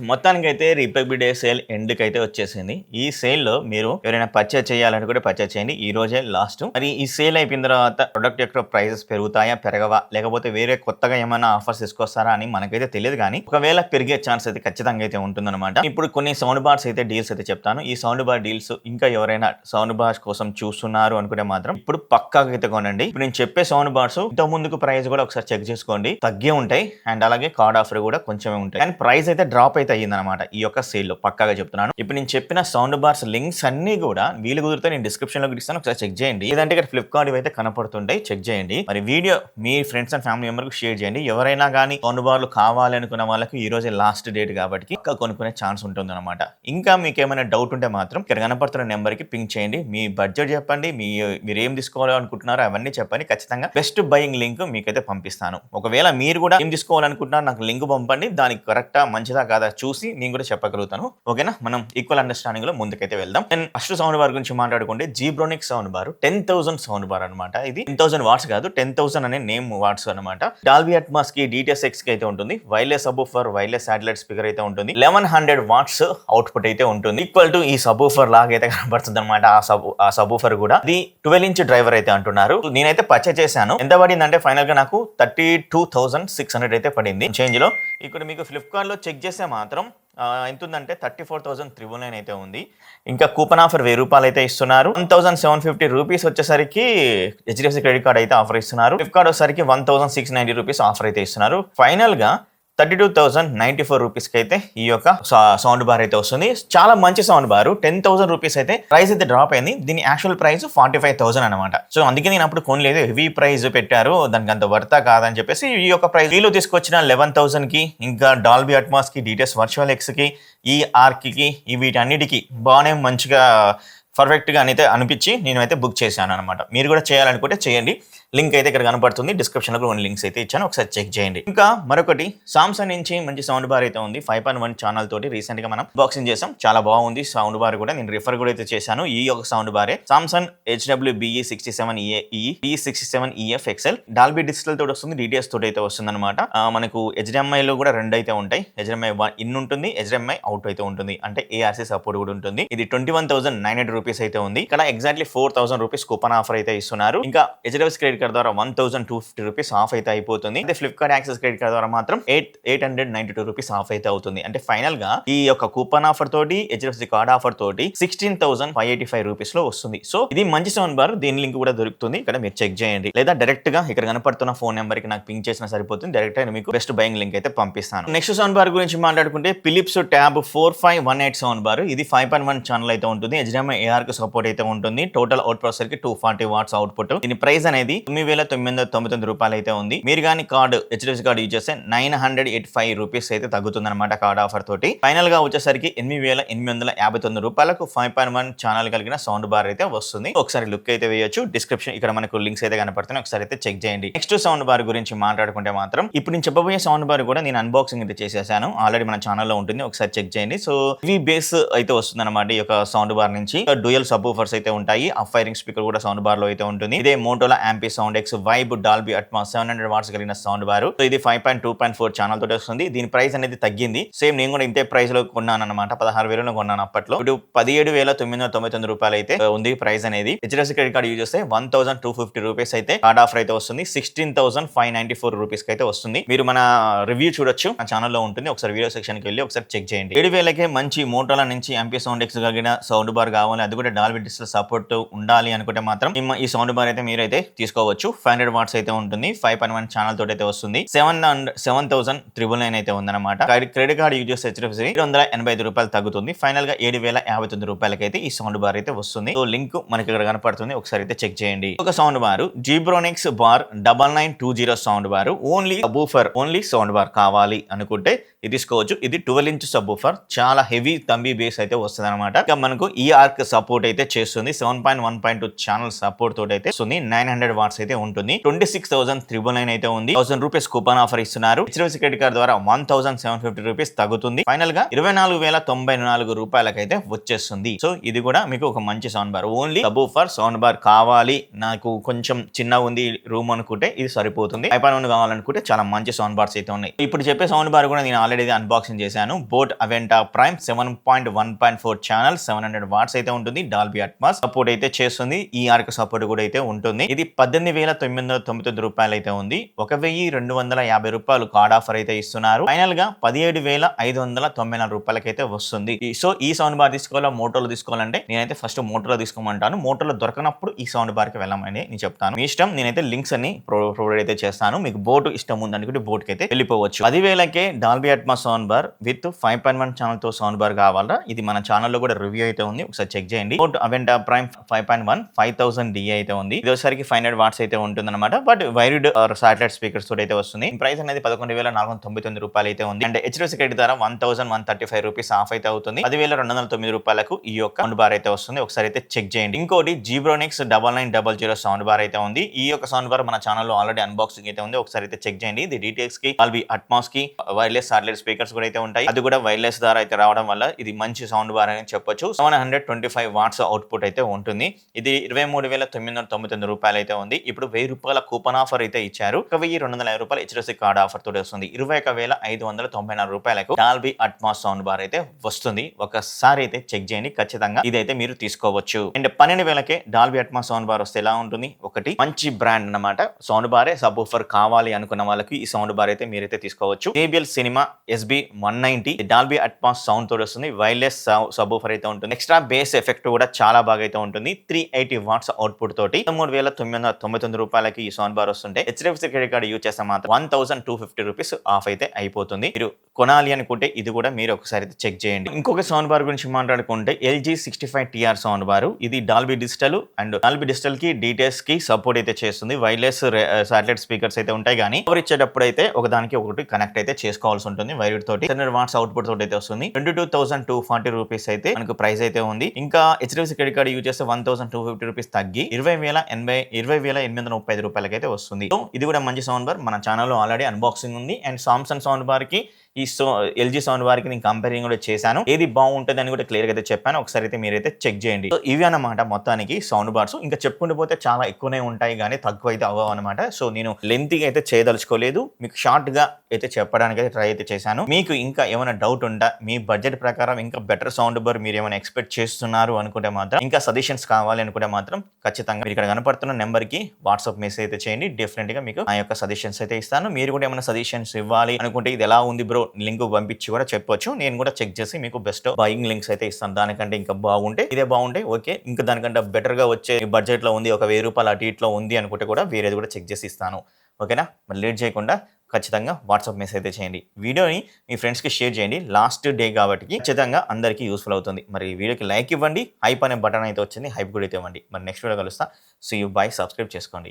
మొత్తానికైతే republic day sale ఎండ్‌కైతే వచ్చేసింది. ఈ సేల్‌లో మీరు ఎవరైనా పర్చేజ్ చేయాలనుకుంటే పర్చేజ్ చేయండి. ఈ రోజే లాస్ట్. మరి ఈ సేల్ అయిపోయిన తర్వాత ప్రొడక్ట్ యొక్క ప్రైసెస్ పెరుగుతాయా? పెరగవా? లేకపోతే వేరే కొత్తగా ఏమైనా ఆఫర్స్ తీసుకొస్తారా అని మనకైతే తెలియదు గానీ, ఒకవేళ పెరిగే ఛాన్స్ అయితే ఖచ్చితంగా అయితే ఉంటుందన్నమాట. ఇప్పుడు కొన్ని సౌండ్ బార్స్ అయితే డీల్స్ అయితే చెప్తాను. ఈ సౌండ్ బార్ డీల్స్ ఇంకా ఎవరైనా సౌండ్ బార్స్ కోసం చూస్తున్నారు అనుకుంటే మాత్రం ఇప్పుడు పక్కాగా అయితే కొనండి. ఇప్పుడు నేను చెప్పే సౌండ్ బార్స్ ఇంత ముందుకు ప్రైస్ కూడా ఒకసారి చెక్ చేసుకోండి. తగ్గే ఉంటాయి అండ్ అలాగే కార్డ్ ఆఫర్ కూడా కొంచెమే ఉంటాయి. కానీ ప్రైస్ అయితే డ్రాప్ అయితే అయ్యిందనమాట ఈ యొక్క సేల్ లో, పక్కాగా చెప్తున్నాను. ఇప్పుడు నేను చెప్పిన సౌండ్ బార్స్ లింక్స్ అన్ని కూడా వీలు కుదిరితే నేను డిస్క్రిప్షన్ లో ఇస్తాను, ఒకసారి చెక్ చేయండి. లేదంటే ఇక్కడ ఫ్లిప్కార్ట్ అయితే కనపడుతుంటాయి, చెక్ చేయండి. మరి video me friends and family member కు షేర్ చేయండి. ఎవరైనా కానీ సౌండ్ బార్లు కావాలి అనుకున్న వాళ్ళకి ఈ రోజే లాస్ట్ డేట్ కాబట్టి ఇంకా కొనుక్కునే ఛాన్స్ ఉంటుంది అనమాట. ఇంకా మీకు ఏమైనా డౌట్ ఉంటే మాత్రం ఇక్కడ కనపడుతున్న నెంబర్ కి పింక్ చేయండి. మీ బడ్జెట్ చెప్పండి, మీరు ఏం తీసుకోవాలనుకుంటున్నారో అవన్నీ చెప్పండి. ఖచ్చితంగా బెస్ట్ బయింగ్ లింక్ మీకైతే పంపిస్తాను. ఒకవేళ మీరు కూడా ఏం తీసుకోవాలనుకుంటున్నారు నాకు లింక్ పంపండి, దానికి కరెక్టా మంచిదా కాదా చూసి నేను కూడా చెప్పగలుగుతాను. ఓకేనా, మనం ఈక్వల్ అండర్స్టాండింగ్ లో ముందుకైతే వెళ్దాం. అండ్ ఫస్ట్ సౌండ్ బార్ గురించి మాట్లాడుకుంటే జీబ్రోనిక్ సౌండ్ బార్ 10,000 సౌండ్ బార్ అనమాట. ఇది 10,000 వాట్స్ కాదు, 10,000 అనే నేమ్ వాట్స్ అనమాట. డాల్బీ అట్మాస్ కి DTS X కి అయితే ఉంటుంది. Wireless subwoofer, wireless satellite speaker అయితే ఉంటుంది. 1100 వాట్స్ అవుట్పుట్ అయితే ఉంటుంది. ఈక్వల్ టు ఈ సబ్వూఫర్ లాగా అయితే కనబడుతుంది అనమాట. ఆ సబ్వూఫర్ కూడా ఇది 12 ఇంచ్ డ్రైవర్ అయితే అంటున్నారు. నేనైతే పర్చేస్ చేశాను. ఎంత పడింది అంటే ఫైనల్ గా నాకు 32,600 అయితే పడింది చేంజ్ లో. ఇక్కడ మీకు ఫ్లిప్కార్ట్ లో చెక్ చేస్తే మాత్రం ఎంత ఉందంటే 34,399 అయితే ఉంది. ఇంకా కూపన్ ఆఫర్ ₹1000 అయితే ఇస్తున్నారు. 1,750 రూపీస్ వచ్చేసరికి HDFC క్రెడిట్ కార్డ్ అయితే ఆఫర్ ఇస్తున్నారు. ఫ్లిప్కార్ట్ వచ్చేసరికి ₹1,690 రూపీస్ ఆఫర్ అయితే ఇస్తున్నారు. ఫైనల్ గా 32,094 రూపీస్ కి అయితే ఈ యొక్క సౌండ్ బార్ అయితే వస్తుంది. చాలా మంచి సౌండ్ బార్. 10,000 రూపీస్ అయితే ప్రైస్ అయితే డ్రాప్ అయింది. దీని యాక్చువల్ ప్రైస్ 45,000 అనమాట. సో అందుకే నేను అప్పుడు కొనలేదు, హెవీ ప్రైస్ పెట్టారు, దానికి అంత వర్తా కాదని చెప్పేసి ఈ యొక్క ప్రైస్ వీళ్ళు తీసుకొచ్చిన 11,000 కి ఇంకా డాల్బీ అట్మాస్ కి DTS వర్చువల్ ఎక్స్ కి ఈ ఆర్క్ కి వీటన్నిటికీ బాగానే మంచిగా పర్ఫెక్ట్ గా అయితే అనిపించి నేను అయితే బుక్ చేశాను అనమాట. మీరు కూడా చేయాలనుకుంటే చేయండి. లింక్ అయితే ఇక్కడ కనపడుతుంది, డిస్క్రిప్షన్ లో కొన్ని లింక్స్ అయితే ఇచ్చాను, ఒకసారి చెక్ చేయండి. ఇంకా మరొకటి సామ్సంగ్ నుంచి మంచి సౌండ్ బార్ అయితే ఉంది. 5.1 ఛానల్ తోటి రీసెంట్ గా మనం బాక్సింగ్ చేసాం, చాలా బాగుంది సౌండ్ బార్ కూడా. నేను రిఫర్ కూడా అయితే చేశాను. ఈ యొక్క సౌండ్ బారే Samsung HWBE67EE E67EF XL Dolby digital తోటి వస్తుంది, DTS తోటి అయితే వస్తుంది అనమాట. మనకు HDMI లో కూడా రెండు అయితే ఉంటాయి. HDMI ఇన్ ఉంటుంది, HDMI అవుట్ అయితే ఉంటుంది, అంటే ARC సపోర్ట్ కూడా ఉంటుంది. ఇది 21,900 రూపీస్ అయితే ఉంది. ఇక్కడ ఎగ్జాక్ట్లీ 4,000 రూపీస్ కూపన్ ఆఫర్ అయితే ఇస్తున్నారు. ఇంకా HDFC క్రెడిట్ కార్డ్ ద్వారా 1,250 రూపీస్ ఆఫ్ అయితే అయిపోతుంది. అయితే ఫ్లిప్కార్ట్ యాక్సెస్ క్రెడిట్ కార్డ్ ద్వారా మాత్రం 892 రూపీస్ ఆఫ్ అయితే అవుతుంది. అంటే ఫైనల్ గా ఈ యొక్క కూపన్ ఆఫర్ తోటి HDFC కార్డ్ ఆఫర్ తోటి 16,585 రూపీస్ లో వస్తుంది. సో ఇది మంచి సౌండ్ బార్, దీని లింక్ కూడా దొరుకుతుంది, ఇక్కడ మీరు చెక్ చేయండి. లేదా డైరెక్ట్ గా ఇక్కడ కనపడుతున్న ఫోన్ నెంబర్ కి నాకు పింక్ చేసినా సరిపోతుంది, డైరెక్ట్ గా మీకు బెస్ట్ బయింగ్ లింక్ అయితే పంపిస్తాను. నెక్స్ట్ సౌండ్ బార్ గురించి మాట్లాడుకుంటే ఫిలిప్స్ ట్యాబ్ 4518 సౌండ్ బార్. ఇది 5.1 ఛానల్ అయితే ఉంటుంది. HDMI AR కి సపోర్ట్ అయితే ఉంటుంది. టోటల్ అవుట్ ప్రాసెసర్ కి 240 వాట్స్ అవుట్పుట్. దీని ప్రైస్ అనేది 9,999 రూపాయలు అయితే ఉంది. మీరు కానీ కార్డు HDFC కార్డు యూజ్ చేస్తే 985 రూపీస్ అయితే తగ్గుతుంది అనమాట కార్డ్ ఆఫర్ తోటి. ఫైనల్ గా వచ్చేసరికి 8,859 రూపాయలకు 5.1 ఛానల్ కలిగిన సౌండ్ బార్ అయితే వస్తుంది. ఒకసారి లుక్ అయితే వేయొచ్చు. డిస్క్రిప్షన్ ఇక్కడ మనకు లింక్స్ అయితే కనపడుతున్నాయి, ఒకసారి అయితే చెక్ చేయండి. నెక్స్ట్ సౌండ్ బార్ గురించి మాట్లాడుకుంటే మాత్రం ఇప్పుడు నేను చెప్పబోయే సౌండ్ బార్ కూడా నేను అన్బాక్సింగ్ అయితే చేసేసాను, ఆల్రెడీ మన ఛానల్లో ఉంటుంది, ఒకసారి చెక్ చేయండి. సో ఇవి బేస్ అయితే వస్తుంది అనమాట ఈ యొక్క సౌండ్ బార్ నుంచి. డ్యూయల్ సబ్వూఫర్స్ అయితే ఉంటాయి. అప్ ఫైరింగ్ స్పీకర్ కూడా సౌండ్ బార్ లో అయితే ఉంటుంది. ఇదే మోటోలా యాంపీ sound X vibe Dolby Atmos 700 watts కలిగిన సౌండ్ బార్. సో ఇది 5.2.4 ఛానల్ తోటి వస్తుంది. దీని ప్రైస్ అనేది తగ్గింది. సేమ్ నేను కూడా ఇంతే ప్రైస్ లో కొన్నాను అనమాట, 16,000 కొన్నాను అప్పట్లో. ఇప్పుడు 17,999 రూపాయలు అయితే ఉంది ప్రైస్ అనేది. HDFC క్రెడిట్ కార్డ్ యూజ్ చేస్తే 1,250 రూపీస్ అయితే కార్డ్ ఆఫర్ అయితే వస్తుంది. 16,594 రూపీస్ కి అయితే వస్తుంది. మీరు మన రివ్యూ చూడొచ్చు, నా ఛానల్లో ఉంటుంది, ఒకసారి వీడియో సెక్షన్ కి వెళ్ళి ఒకసారి చెక్ చేయండి. 7,000కే మంచి మోటోలా నుంచి ఎంపీ సౌండ్ ఎక్స్ కలిగిన సౌండ్ బార్ కావాలి, అది కూడా డాల్బీ డిజిటల్ సపోర్ట్ ఉండాలి అనుకుంటే మాత్రం ఈ సౌండ్ బార్ అయితే మీరైతే తీసుకోవచ్చు. 500 వాట్స్ అయితే ఉంటుంది. 5.1 ఛానల్ తోటి అయితే వస్తుంది. 7,999 అయితే ఉందన్నమాట. క్రెడిట్ కార్డ్ యూజ్ చేస్తే HDFC 285 రూపాయలు తగ్గుతుంది. ఫైనల్ గా 7,059 రూపాయలకి అయితే ఈ సౌండ్ బార్ అయితే వస్తుంది. సో లింక్ మనకి ఇక్కడ కనపడుతుంది, ఒకసారి అయితే చెక్ చేయండి. ఒక sound bar Zebronics bar 9920 sound bar. Only subwoofer, only sound bar కావాలి అనుకుంటే ఇది తీసుకోవచ్చు. ఇది 12 ఇంచ్ సబ్వూఫర్, చాలా హెవీ తంబీ బేస్ అయితే వస్తుంది అనమాట. ఇంకా మనకు ఈ ఆర్క్ సపోర్ట్ అయితే చేస్తుంది. 7.1.2 ఛానల్ సపోర్ట్ తోటి అయితే వస్తుంది. 900 వాట్స్ అయితే ఉంటుంది. 26,999 అయితే ఉంది. 1000 రూపీస్ కూపన్ ఆఫర్ ఇస్తున్నారు. హెచ్డిఎఫ్సి క్రెడిట్ కార్డ్ ద్వారా 1750 రూపీస్ తగ్గుతుంది. ఫైనల్ గా 24,094 రూపాయలకైతే వచ్చేస్తుంది. సో ఇది కూడా మీకు ఒక మంచి sound bar. Only subwoofer sound bar కావాలి, నాకు కొంచెం చిన్నగా ఉంది రూమ్ అనుకుంటే ఇది సరిపోతుంది. 5.1 కావాలనుకుంటే చాలా మంచి సౌండ్ బార్స్ అయితే ఉన్నాయి. ఇప్పుడు చెప్పే సౌండ్ బార్ కూడా నేను ఆల్రెడీ అన్బాక్సింగ్ చేశాను. బోట్ అవెంటా ప్రైమ్ 7.1.4 ఛానల్ 700 వాట్స్ అయితే ఉంటుంది. డాల్బీ అట్మాస్ సపోర్ట్ అయితే చేస్తుంది. ఈఆర్ కి సపోర్ట్ కూడా అయితే ఉంటుంది. ఇది 18,999 రూపాయలు అయితే ఉంది. 1,250 రూపాయలు కార్డ్ ఆఫర్ అయితే ఇస్తున్నారు. ఫైనల్ గా 17,594 రూపాయలకైతే వస్తుంది. సో ఈ సౌండ్ బార్ తీసుకోవాలా మోటోలో తీసుకోవాలంటే నేనైతే ఫస్ట్ మోటోలో తీసుకోమంటాను. మోటోలో దొరకనప్పుడు ఈ సౌండ్ బార్ కి వెళ్ళమని నేను చెప్తాను. మీ ఇష్టం. నేనైతే లింక్స్ అన్ని ప్రొవైడ్ అయితే చేస్తాను. మీకు బోట్ ఇష్టం ఉందనుకుంటే బోట్ కి అయితే వెళ్ళిపోవచ్చు. 10,000కే Dolby Atmos sound bar with 5.1 channel తో సౌండ్ బార్ కావాలా? ఇది మన ఛానల్లో కూడా రివ్యూ అయితే ఉంది, ఒకసారి చెక్ చేయండి. బోట్ అవెంటా ప్రైమ్ 5.1 5000 DA అయితే ఉంది. ఇది వచ్చేసరికి 500 వాట్స్ అయితే ఉంటుంది అనమాట. బట్ వైర్డ్ సాటిలైట్ స్పీకర్స్ తోటి అయితే వస్తుంది. ప్రైస్ అనేది 11,499 రూపాయలు అయితే ఉంది. అండ్ హెచ్డిఎఫ్సి క్రెడిట్ ద్వారా 1,135 రూపీస్ ఆఫ్ అయితే అవుతుంది. 10,209 రూపాయలకు ఈ యొక్క సౌండ్ బార్ అయితే వస్తుంది. ఒకసారి అయితే చెక్ చేయండి. ఇంకోటి జీబ్రోనిక్స్ 9900 సౌండ్ బార్ అయితే ఉంది. ఈ యొక్క సౌండ్ బార్ మన ఛానల్లో ఆల్రెడీ అన్బాక్సింగ్ అయితే ఉంది, ఒకసారి అయితే చెక్ చేయండి. ఇది డీటెయిల్స్ కి డాల్బీ అట్మాస్ కి వైర్లెస్ సాటిలైట్ స్పీకర్స్ కూడా అయితే ఉంటాయి. అది కూడా వైర్లెస్ ద్వారా అయితే రావడం వల్ల ఇది మంచి సౌండ్ బార్ అని చెప్పొచ్చు. 725 వాట్స్ అవుట్పుట్ అయితే ఉంటుంది. ఇది 23,999 రూపాయలు అయితే ఉంది. ఇప్పుడు 1000 రూపాయల కూపన్ ఆఫర్ అయితే ఇచ్చారు. 1,250 రూపాయలు హెచ్డిఎఫ్సి కార్డ్ ఆఫర్ తోటి వస్తుంది. 21,594 రూపాయలకు డాల్బీ అట్మాస్ సౌండ్ బార్ అయితే వస్తుంది. ఒకసారి అయితే చెక్ చేయండి, ఖచ్చితంగా ఇదైతే మీరు తీసుకోవచ్చు. అండ్ 12,000కే డాల్బీ అట్మాస్ సౌండ్ బార్ వస్తే ఎలా ఉంటుంది? ఒకటి మంచి బ్రాండ్ అన్నమాట. సౌండ్ బారే సబూఫర్ కావాలి అనుకున్న వాళ్ళకి ఈ సౌండ్ బార్ అయితే మీరైతే తీసుకోవచ్చు. JBL cinema SB190 Dolby Atmos sound తోటి వస్తుంది. వైర్లెస్ సబూఫర్ అయితే ఉంటుంది. ఎక్స్ట్రా బేస్ ఎఫెక్ట్ కూడా చాలా బాగా అయితే ఉంటుంది. 380 వాట్స్ అవుట్పుట్ తోటి 13,999 రూపాయలకి ఈ సౌండ్ బార్ వస్తుంటే హెచ్డిఎఫ్సి క్రెడిట్ కార్డ్ యూజ్ చేస్తే మాత్రం 1,250 రూపీస్ ఆఫ్ అయితే అయిపోతుంది. మీరు కొనాలి అనుకుంటే ఇది కూడా మీరు ఒకసారి అయితే చెక్ చేయండి. ఇంకొక సౌండ్ బార్ గురించి మాట్లాడుకుంటే LG 65TR సౌండ్ బార్. ఇది Dolby digital and Dolby digital కి డీటెయిల్స్ కి సపోర్ట్ అయితే చేస్తుంది. వైర్లెస్ సాటిలైట్ స్పీకర్స్ అయితే ఉంటాయి, కానీ పవర్ ఇచ్చేటప్పుడు అయితే ఒకదానికి ఒకటి కనెక్ట్ అయితే చేసుకోవాల్సి ఉంటుంది వైర్ తోటి. 10 వాట్స్ అవుట్పుట్ తోటి అయితే వస్తుంది. 22,240 రూపీస్ అయితే మనకు ప్రైస్ అయితే ఉంది. ఇంకా హెచ్డిఎఫ్సి క్రెడిట్ కార్డ్ యూజ్ చేస్తే 1,250 రూపీస్ తగ్గి 20,835 రూపాయలకి అయితే వస్తుంది. సో ఇది కూడా మంచి సౌండ్ బార్. మన ఛానల్లో ఆల్రెడీ అన్బాక్సింగ్ ఉంది. అండ్ సామ్సంగ్ సౌండ్ బార్ కి ఈ LG సౌండ్ బార్ కి నేను కంపేరింగ్ కూడా చేశాను. ఏది బాగుంటుంది అని కూడా క్లియర్ గా అయితే చెప్పాను. ఒకసారి అయితే మీరైతే చెక్ చేయండి. సో ఇవి అన్నమాట మొత్తానికి సౌండ్ బార్స్. ఇంకా చెప్పుకుంటూ పోతే చాలా ఎక్కువనే ఉంటాయి, కానీ తక్కువ అయితే అవ్వవు అనమాట. సో నేను లెంతీగా అయితే చేయదలుచుకోలేదు, మీకు షార్ట్ గా అయితే చెప్పడానికి అయితే ట్రై అయితే చేశాను. మీకు ఇంకా ఏమైనా డౌట్ ఉందా, మీ బడ్జెట్ ప్రకారం ఇంకా బెటర్ సౌండ్ బార్ మీరు ఏమైనా ఎక్స్పెక్ట్ చేస్తున్నారు అనుకుంటే మాత్రం, ఇంకా సజెషన్స్ కావాలి అనుకుంటే మాత్రం ఖచ్చితంగా ఇక్కడ కనపడుతున్న నెంబర్ కి వాట్సాప్ మెసేజ్ అయితే చేయండి. డెఫినెట్ గా మీకు ఆ యొక్క సజెషన్స్ అయితే ఇస్తాను. మీరు కూడా ఏమైనా సజెషన్స్ ఇవ్వాలి అనుకుంటే ఇది ఎలా ఉంది బ్రో లింక్ పంపించి కూడా చెప్పొచ్చు. నేను కూడా చెక్ చేసి మీకు బెస్ట్ బయింగ్ లింక్స్ అయితే ఇస్తాను. దానికంటే ఇంకా బాగుంటే ఇదే బాగుంటే ఓకే, ఇంకా దానికంటే బెటర్ గా వచ్చే బడ్జెట్ లో ఉంది, ఒక 1000 రూపాయలు అటు ఇట్లో ఉంది అనుకుంటే కూడా వేరేది కూడా చెక్ చేసి ఇస్తాను. ఓకేనా? మరి లేట్ చేయకుండా ఖచ్చితంగా వాట్సాప్ మెసేజ్ అయితే చేయండి. వీడియోని మీ ఫ్రెండ్స్కి షేర్ చేయండి. లాస్ట్ డే కాబట్టి ఖచ్చితంగా అందరికీ యూస్ఫుల్ అవుతుంది. మరి వీడియోకి లైక్ ఇవ్వండి. హైప్ అనే బటన్ అయితే వచ్చింది, హైప్ కూడా అయితే ఇవ్వండి. మరి నెక్స్ట్ వీడియో కలుస్తా. See you bye. సబ్స్క్రైబ్ చేసుకోండి.